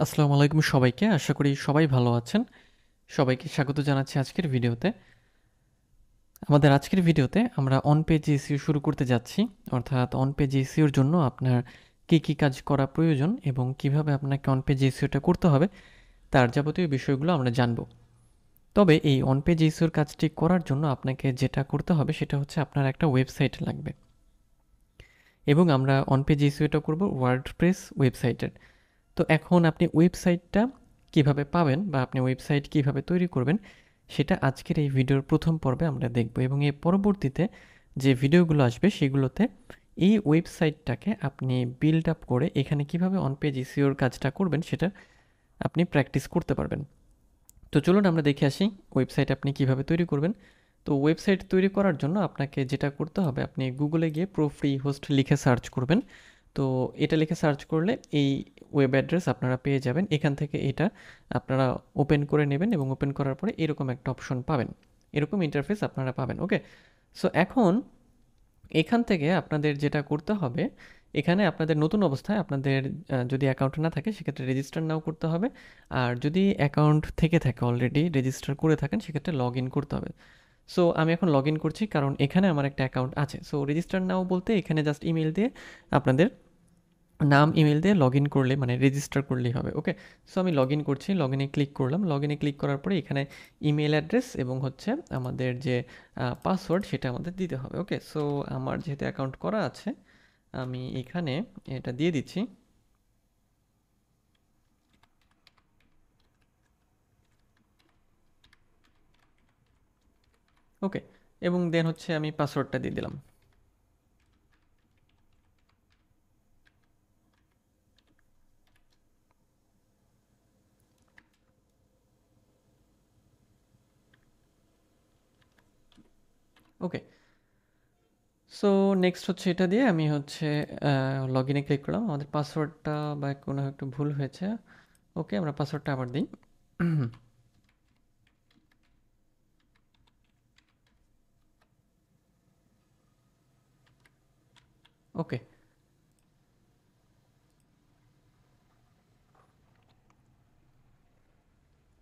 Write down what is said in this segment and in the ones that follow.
আসসালামু আলাইকুম সবাইকে। আশা করি সবাই ভালো আছেন। সবাইকে স্বাগত জানাচ্ছি আজকের ভিডিওতে। আমাদের আজকের ভিডিওতে আমরা অন পেজ এসইও শুরু করতে যাচ্ছি। অর্থাৎ অন পেজ এসইওর জন্য আপনার কী কাজ করা প্রয়োজন এবং কিভাবে আপনাকে অন পেজ এসইওটা করতে হবে তার যাবতীয় বিষয়গুলো আমরা জানব। তবে এই অন পেজ এসইওর কাজটি করার জন্য আপনাকে যেটা করতে হবে সেটা হচ্ছে আপনার একটা ওয়েবসাইট লাগবে। এবং আমরা অন পেজ এসইওটা করব ওয়ার্ডপ্রেস ওয়েবসাইটের। তো এখন আপনি ওয়েবসাইটটা কিভাবে পাবেন বা আপনি ওয়েবসাইট কিভাবে তৈরি করবেন সেটা আজকের এই ভিডিওর প্রথম পর্বে আমরা দেখব এবং এর পরবর্তীতে যে ভিডিওগুলো আসবে সেগুলোতে এই ওয়েবসাইটটাকে আপনি বিল্ড আপ করে এখানে কিভাবে অন পেজ এসইওর কাজটা করবেন সেটা আপনি প্র্যাকটিস করতে পারবেন। তো চলুন আমরা দেখে আসি ওয়েবসাইট আপনি কিভাবে তৈরি করবেন। তো ওয়েবসাইট তৈরি করার জন্য আপনাকে যেটা করতে হবে, আপনি গুগলে গিয়ে প্রো ফ্রি হোস্ট লিখে সার্চ করবেন। তো এটা লিখে সার্চ করলে এই ওয়েব অ্যাড্রেস আপনারা পেয়ে যাবেন। এখান থেকে এটা আপনারা ওপেন করে নেবেন এবং ওপেন করার পরে এরকম একটা অপশন পাবেন, এরকম ইন্টারফেস আপনারা পাবেন। ওকে, সো এখন এখান থেকে আপনাদের যেটা করতে হবে, এখানে আপনাদের নতুন অবস্থায় আপনাদের যদি অ্যাকাউন্ট না থাকে সেক্ষেত্রে রেজিস্টার নাও করতে হবে। আর যদি অ্যাকাউন্ট থেকে থাকে অলরেডি রেজিস্টার করে থাকেন সেক্ষেত্রে লগ ইন করতে হবে। সো আমি এখন লগ ইন করছি কারণ এখানে আমার একটা অ্যাকাউন্ট আছে। সো রেজিস্টার নাও বলতে এখানে জাস্ট ইমেল দিয়ে আপনাদের নাম ইমেল দিয়ে লগ ইন করলে মানে রেজিস্টার করলেই হবে। ওকে, সো আমি লগ ইন করছি, লগ ইনে ক্লিক করলাম। লগ ইনে ক্লিক করার পরে এখানে ইমেল অ্যাড্রেস এবং হচ্ছে আমাদের যে পাসওয়ার্ড সেটা আমাদের দিতে হবে। ওকে, সো আমার যেহেতু অ্যাকাউন্ট করা আছে আমি এখানে এটা দিয়ে দিচ্ছি। ওকে, এবং দেন হচ্ছে আমি পাসওয়ার্ডটা দিয়ে দিলাম। ওকে, সো নেক্সট হচ্ছে এটা দিয়ে আমি হচ্ছে লগ ইনে ক্লিক করলাম। আমাদের পাসওয়ার্ডটা বা কোনো একটু ভুল হয়েছে। ওকে, আমরা পাসওয়ার্ডটা আবার দিই। ওকে,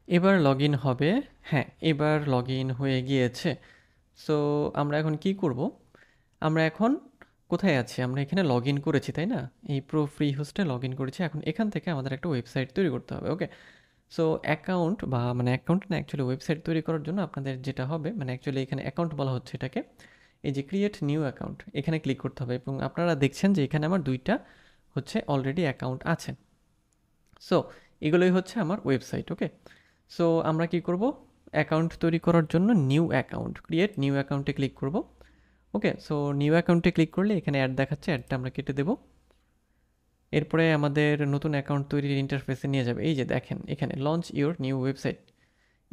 এবার লগ ইন হবে। হ্যাঁ, এবার লগ ইন হয়ে গিয়েছে। সো আমরা এখন কি করব, আমরা এখন কোথায় আছি, আমরা এখানে লগ ইন করেছি তাই না, এই প্রো ফ্রি হোস্টে লগ ইন করেছি। এখন এখান থেকে আমাদের একটা ওয়েবসাইট তৈরি করতে হবে। ওকে, সো অ্যাকাউন্ট বা মানে অ্যাকাউন্ট না, অ্যাকচুয়ালি ওয়েবসাইট তৈরি করার জন্য আপনাদের যেটা হবে, মানে অ্যাকচুয়ালি এখানে অ্যাকাউন্ট বলা হচ্ছে এটাকে, এই যে ক্রিয়েট নিউ অ্যাকাউন্ট এখানে ক্লিক করতে হবে। এবং আপনারা দেখছেন যে এখানে আমার দুইটা হচ্ছে অলরেডি অ্যাকাউন্ট আছে। সো এগুলোই হচ্ছে আমার ওয়েবসাইট। ওকে, সো আমরা কি করব, অ্যাকাউন্ট তৈরি করার জন্য নিউ অ্যাকাউন্ট, ক্রিয়েট নিউ অ্যাকাউন্টে ক্লিক করব। ওকে, সো নিউ অ্যাকাউন্টে ক্লিক করলে এখানে অ্যাড দেখাচ্ছে, অ্যাডটা আমরা কেটে দেব। এরপরে আমাদের নতুন অ্যাকাউন্ট তৈরির ইন্টারফেসে নিয়ে যাবে। এই যে দেখেন এখানে launch your new website,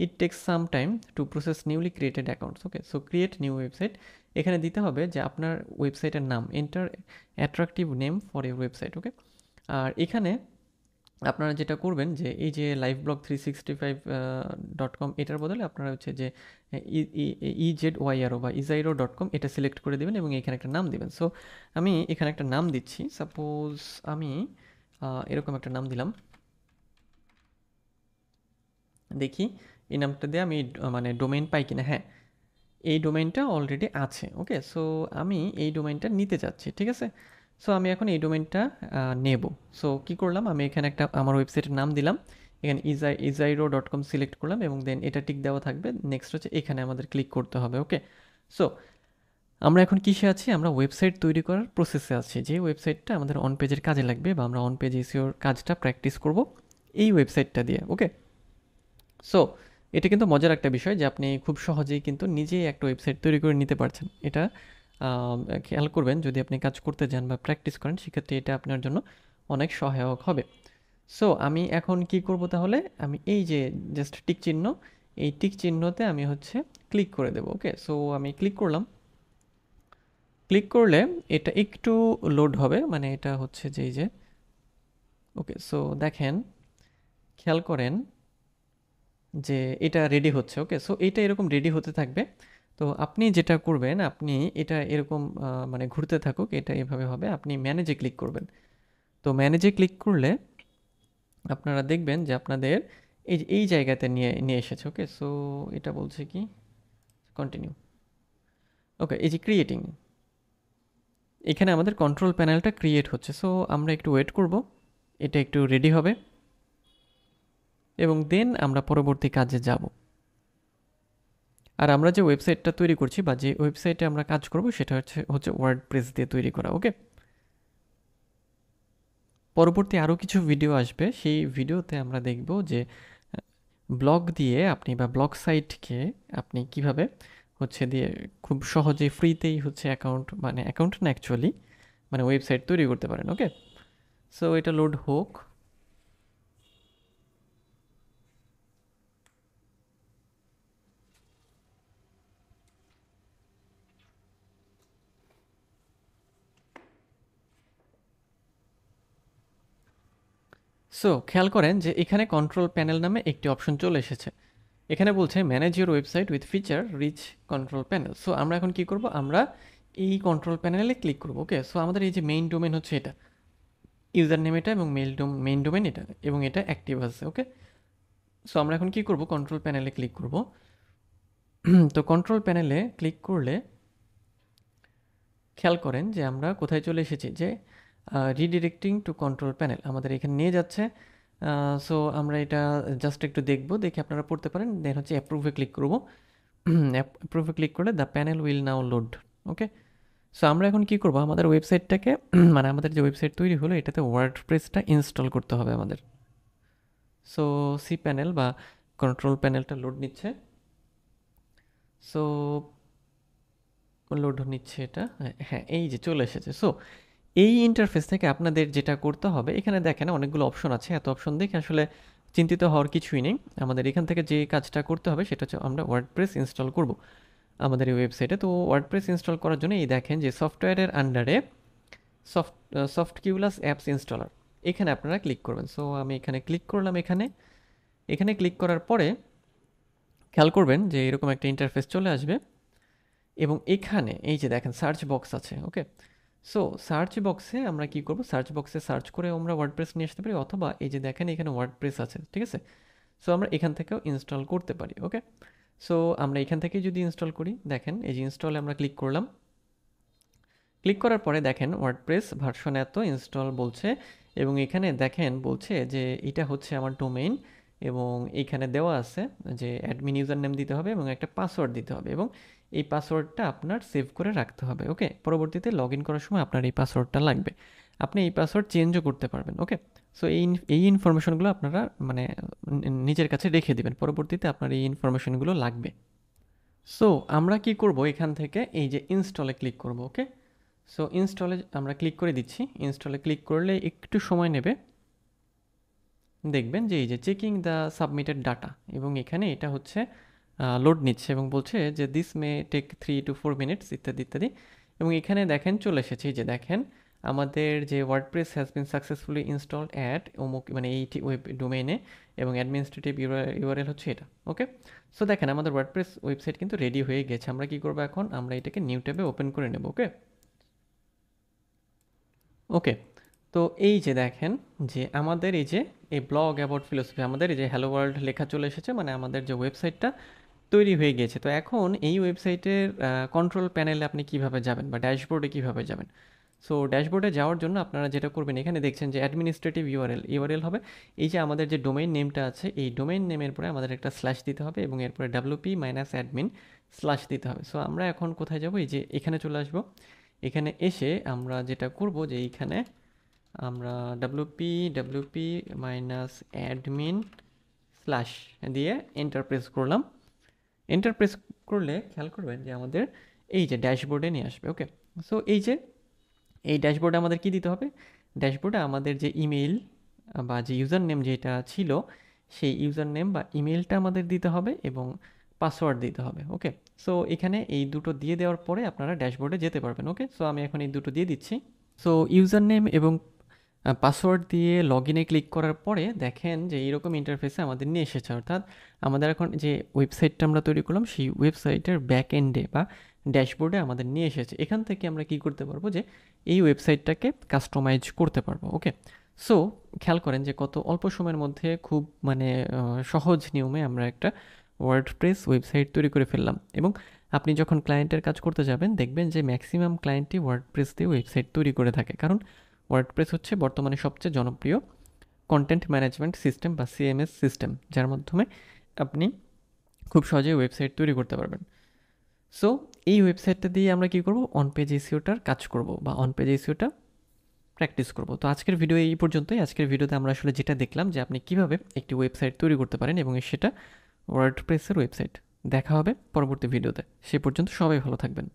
it takes some time to process newly created accounts. Okay, so create new website, এখানে দিতে হবে যে আপনার ওয়েবসাইটের নাম, enter attractive name for your website. Okay, আর এখানে আপনারা যেটা করবেন যে এই যে লাইভ ব্লগ 365.com এটার বদলে আপনারা হচ্ছে যে EZYRO বা ইজাইরো.com এটা সিলেক্ট করে দেবেন এবং এখানে একটা নাম দিবেন। সো আমি এখানে একটা নাম দিচ্ছি, সাপোজ আমি এরকম একটা নাম দিলাম। দেখি এই নামটা দিয়ে আমি মানে ডোমেইন পাই কিনা। হ্যাঁ, এই ডোমেইনটা অলরেডি আছে। ওকে, সো আমি এই ডোমেইনটা নিতে চাচ্ছি, ঠিক আছে। সো আমি এখন এই ডোমেইনটা নেব। সো কী করলাম, আমি এখানে একটা আমার ওয়েবসাইটের নাম দিলাম, এখানে ইজাইরো.com সিলেক্ট করলাম এবং দেন এটা টিক দেওয়া থাকবে। নেক্সট হচ্ছে এখানে আমাদের ক্লিক করতে হবে। ওকে, সো আমরা এখন কিসে আছি, আমরা ওয়েবসাইট তৈরি করার প্রসেসে আছি, যে ওয়েবসাইটটা আমাদের অন পেজের কাজে লাগবে বা আমরা অন পেজ এসইওর কাজটা প্র্যাকটিস করব এই ওয়েবসাইটটা দিয়ে। ওকে, সো এটা কিন্তু মজার একটা বিষয় যে আপনি খুব সহজেই কিন্তু নিজেই একটা ওয়েবসাইট তৈরি করে নিতে পারছেন। এটা খেয়াল করবেন, যদি আপনি কাজ করতে যান বা প্র্যাকটিস করেন সেক্ষেত্রে এটা আপনার জন্য অনেক সহায়ক হবে। সো আমি এখন কি করব তাহলে, আমি এই যে জাস্ট টিক চিহ্ন, এই টিক চিহ্নতে আমি হচ্ছে ক্লিক করে দেবো। ওকে, সো আমি ক্লিক করলাম। ক্লিক করলে এটা একটু লোড হবে, মানে এটা হচ্ছে যে এই যে, ওকে, সো দেখেন, খেয়াল করেন যে এটা রেডি হচ্ছে। ওকে, সো এটা এরকম রেডি হতে থাকবে। তো আপনি যেটা করবেন, আপনি এটা এরকম মানে ঘুরতে থাকুক, এটা এভাবে হবে, আপনি ম্যানেজে ক্লিক করবেন। তো ম্যানেজে ক্লিক করলে আপনারা দেখবেন যে আপনাদের এই জায়গাতে নিয়ে এসেছে। ওকে, সো এটা বলছে কি কন্টিনিউ। ওকে, এই যে ক্রিয়েটিং, এখানে আমাদের কন্ট্রোল প্যানেলটা ক্রিয়েট হচ্ছে। সো আমরা একটু ওয়েট করব, এটা একটু রেডি হবে এবং দেন আমরা পরবর্তী কাজে যাব। আর আমরা যে ওয়েবসাইটটা তৈরি করছি বা যে ওয়েবসাইটে আমরা কাজ করব সেটা হচ্ছে ওয়ার্ডপ্রেস দিয়ে তৈরি করা। ওকে, পরবর্তী আরও কিছু ভিডিও আসবে, সেই ভিডিওতে আমরা দেখব যে ব্লগ দিয়ে আপনি বা ব্লগ সাইটকে আপনি কিভাবে হচ্ছে দিয়ে খুব সহজে ফ্রিতেই হচ্ছে অ্যাকাউন্ট না অ্যাকচুয়ালি মানে ওয়েবসাইট তৈরি করতে পারেন। ওকে, সো এটা লোড হোক। সো খেয়াল করেন যে এখানে কন্ট্রোল প্যানেল নামে একটি অপশন চলে এসেছে। এখানে বলছে manage your website with feature rich control panel. So আমরা এখন কি করব, আমরা এই কন্ট্রোল প্যানেলে ক্লিক করব। ওকে, সো আমাদের এই যে মেইন ডোমেন হচ্ছে এটা, ইউজার নেম এটা এবং মেইন ডোমেন এটা, এবং এটা অ্যাক্টিভ আছে। ওকে, সো আমরা এখন কি করব, কন্ট্রোল প্যানেলে ক্লিক করব। তো কন্ট্রোল প্যানেলে ক্লিক করলে খেয়াল করেন যে আমরা কোথায় চলে এসেছি, যে রিডিরেক্টিং টু কন্ট্রোল প্যানেল আমাদের এখানে নিয়ে যাচ্ছে। সো আমরা এটা জাস্ট একটু দেখব, দেখে আপনারা পড়তে পারেন। দেন হচ্ছে অ্যাপ্রুভে ক্লিক করব। অ্যাপ্রুভে ক্লিক করলে the panel will now load. Okay, so আমরা এখন কি করব, আমাদের ওয়েবসাইটটাকে মানে আমাদের যে ওয়েবসাইট তৈরি হলো এটাতে ওয়ার্ডপ্রেসটা ইনস্টল করতে হবে আমাদের। সো সি প্যানেল বা কন্ট্রোল প্যানেলটা লোড নিচ্ছে। সো লোড নিচ্ছে এটা, হ্যাঁ এই যে চলে এসেছে। সো এই ইন্টারফেস থেকে আপনাদের যেটা করতে হবে, এখানে দেখেন অনেকগুলো অপশন আছে, এত অপশন দেখে আসলে চিন্তিত হওয়ার কিছুই নেই। আমাদের এখান থেকে যে কাজটা করতে হবে সেটা হচ্ছে আমরা ওয়ার্ডপ্রেস ইনস্টল করব আমাদের এই ওয়েবসাইটে। তো ওয়ার্ডপ্রেস ইনস্টল করার জন্য এই দেখেন যে সফটওয়্যারের আন্ডারে সফটকিউলাস অ্যাপস ইনস্টলার, এখানে আপনারা ক্লিক করবেন। সো আমি এখানে ক্লিক করলাম। এখানে ক্লিক করার পরে খেয়াল করবেন যে এরকম একটা ইন্টারফেস চলে আসবে এবং এখানে এই যে দেখেন সার্চ বক্স আছে। ওকে, সো সার্চ বক্সে আমরা কি করব, সার্চ বক্সে সার্চ করে আমরা ওয়ার্ডপ্রেস নিয়ে আসতে পারি, অথবা এই যে দেখেন এখানে ওয়ার্ডপ্রেস আছে, ঠিক আছে। সো আমরা এখান থেকেও ইনস্টল করতে পারি। ওকে, সো আমরা এখান থেকে যদি ইনস্টল করি, দেখেন এই যে ইনস্টলে আমরা ক্লিক করলাম। ক্লিক করার পরে দেখেন ওয়ার্ডপ্রেস ভার্সন এত ইনস্টল বলছে, এবং এখানে দেখেন বলছে যে এটা হচ্ছে আমার ডোমেইন, এবং এইখানে দেওয়া আছে যে অ্যাডমিন ইউজার নেম দিতে হবে এবং একটা পাসওয়ার্ড দিতে হবে, এবং এই পাসওয়ার্ডটা আপনার সেভ করে রাখতে হবে। ওকে, পরবর্তীতে লগ ইন করার সময় আপনার এই পাসওয়ার্ডটা লাগবে, আপনি এই পাসওয়ার্ড চেঞ্জও করতে পারবেন। ওকে, সো এই ইনফরমেশনগুলো আপনারা মানে নিজের কাছে রেখে দিবেন, পরবর্তীতে আপনার এই ইনফরমেশনগুলো লাগবে। সো আমরা কি করব, এখান থেকে এই যে ইনস্টলে ক্লিক করব। ওকে, সো ইনস্টলে আমরা ক্লিক করে দিচ্ছি। ইনস্টলে ক্লিক করলে একটু সময় নেবে, দেখবেন যে এই যে চেকিং দ্য সাবমিটেড ডাটা, এবং এখানে এটা হচ্ছে লোড নিচ্ছে এবং বলছে যে this may take 3 to 4 minutes ইত্যাদি ইত্যাদি। এবং এখানে দেখেন চলে এসেছে, এই যে দেখেন আমাদের যে WordPress has been successfully installed at অমুক মানে এই ওয়েব ডোমেইনে, এবং অ্যাডমিনিস্ট্রেটিভ ইউআরএল হচ্ছে এটা। ওকে, সো দেখেন আমাদের ওয়ার্ডপ্রেস ওয়েবসাইট কিন্তু রেডি হয়ে গেছে। আমরা কি করবো এখন, আমরা এটাকে নিউ ট্যাবে ওপেন করে নেব। ওকে, ওকে, তো এই যে দেখেন যে আমাদের এই যে এই ব্লগ অ্যাবাউট ফিলোসফি, আমাদের এই যে হ্যালো ওয়ার্ল্ড লেখা চলে এসেছে, মানে আমাদের যে ওয়েবসাইটটা তৈরি হয়ে গিয়েছে। তো এখন এই ওয়েবসাইটের কন্ট্রোল প্যানেলে আপনি কিভাবে যাবেন বা ড্যাশবোর্ডে কিভাবে যাবেন। সো ড্যাশবোর্ডে যাওয়ার জন্য আপনারা যেটা করবেন, এখানে দেখছেন যে অ্যাডমিনিস্ট্রেটিভ ইউআরএল হবে, এই যে আমাদের যে ডোমেইন নেমটা আছে এই ডোমেইন নেমের পরে আমাদের একটা স্ল্যাশ দিতে হবে, এবং এরপরে wp-admin স্ল্যাশ দিতে হবে। সো আমরা এখন কোথায় যাব, এই যে এখানে চলে আসবো। এখানে এসে আমরা যেটা করব যে এইখানে আমরা wp-admin স্ল্যাশ দিয়ে এন্টার প্রেস করলাম। এন্টার প্রেস করলে খেয়াল করবেন যে আমাদের এই যে ড্যাশবোর্ডে নিয়ে আসবে। ওকে, সো এই ড্যাশবোর্ডে আমাদের কি দিতে হবে, ড্যাশবোর্ডে আমাদের যে ইমেইল বা যে ইউজার নেম যেটা ছিল সেই ইউজার নেম বা ইমেইলটা আমাদের দিতে হবে এবং পাসওয়ার্ড দিতে হবে। ওকে, সো এখানে এই দুটো দিয়ে দেওয়ার পরে আপনারা ড্যাশবোর্ডে যেতে পারবেন। ওকে, সো আমি এখন এই দুটো দিয়ে দিচ্ছি। সো ইউজার নেম এবং পাসওয়ার্ড দিয়ে লগ ইনে ক্লিক করার পরে দেখেন যে এইরকম ইন্টারফেসে আমাদের নিয়ে এসেছে, অর্থাৎ আমাদের এখন যে ওয়েবসাইটটা আমরা তৈরি করলাম সেই ওয়েবসাইটের ব্যাক এন্ডে বা ড্যাশবোর্ডে আমাদের নিয়ে এসেছে। এখান থেকে আমরা কি করতে পারবো, যে এই ওয়েবসাইটটাকে কাস্টমাইজ করতে পারবো। ওকে, সো খেয়াল করেন যে কত অল্প সময়ের মধ্যে খুব মানে সহজ নিয়মে আমরা একটা ওয়ার্ডপ্রেস ওয়েবসাইট তৈরি করে ফেললাম। এবং আপনি যখন ক্লায়েন্টের কাজ করতে যাবেন দেখবেন যে ম্যাক্সিমাম ক্লায়েন্টই ওয়ার্ডপ্রেস দিয়ে ওয়েবসাইট তৈরি করে থাকে, কারণ ওয়ার্ডপ্রেস হচ্ছে বর্তমানে সবচেয়ে জনপ্রিয় কন্টেন্ট ম্যানেজমেন্ট সিস্টেম বা সিএমএস সিস্টেম, যার মাধ্যমে আপনি খুব সহজেই ওয়েবসাইট তৈরি করতে পারবেন। সো এই ওয়েবসাইটটা দিয়ে আমরা কী করব, অন পেজ এসইওটার কাজ করব বা অন পেজ এসইওটা প্র্যাকটিস করব। তো আজকের ভিডিও এই পর্যন্তই। আজকের ভিডিওতে আমরা আসলে যেটা দেখলাম যে আপনি কিভাবে একটি ওয়েবসাইট তৈরি করতে পারেন এবং সেটা ওয়ার্ডপ্রেসের ওয়েবসাইট। দেখা হবে পরবর্তী ভিডিওতে। সে পর্যন্ত সবাই ভালো থাকবেন।